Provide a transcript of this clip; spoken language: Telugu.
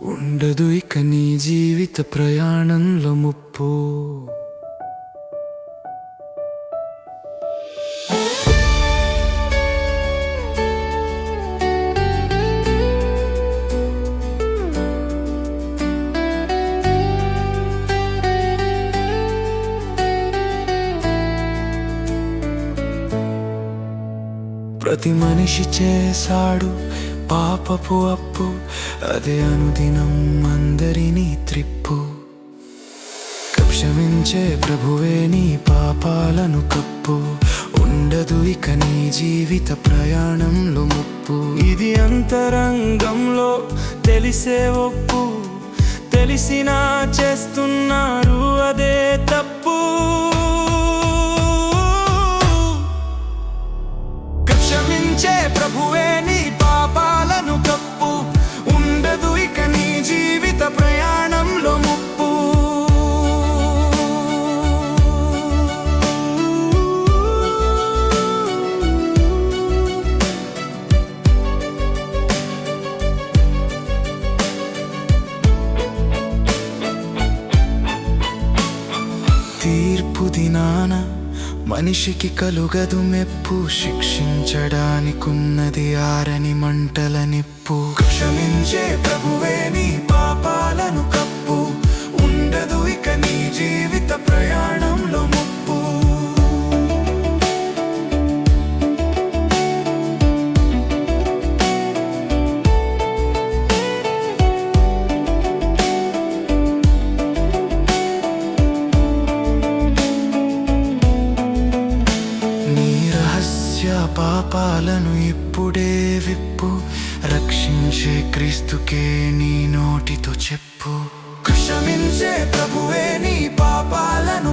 ఉండదు ఇక నీ జీవిత ప్రయాణంలో ముప్పు. ప్రతి మనిషి చేశాడు పాపపు అప్పు, అదే అనుదినం అందరినీ త్రిప్పు. క్షమించే ప్రభువే నీ పాపాలను కప్పు. ఉండదు ఇక నీ జీవిత ప్రయాణంలో ముప్పు. ఇది అంతరంగంలో తెలిసే ఒప్పు, తెలిసినా చేస్తున్నారు అదే తప్పు. క్షమించే ప్రభువే నీ పాపాలను కప్పు. ఉండదు ఇక నీ జీవిత ప్రయాణంలో ముప్పు. తీర్పు దినాన మనిషికి కలుగదు మెప్పు. శిక్షించడానికున్నది ఆరని మంటల నిప్పు. క్షమించే ప్రభువే నీ పాపాలను కప్పు. ఉండదు ఇక నీ జీవిత ప్రయాణంలో ముప్పు. పాపాలను ఇప్పుడే విప్పు. రక్షించే క్రీస్తుకే నీ నోటితో చెప్పు. క్షమించే ప్రభువే నీ పాపాలను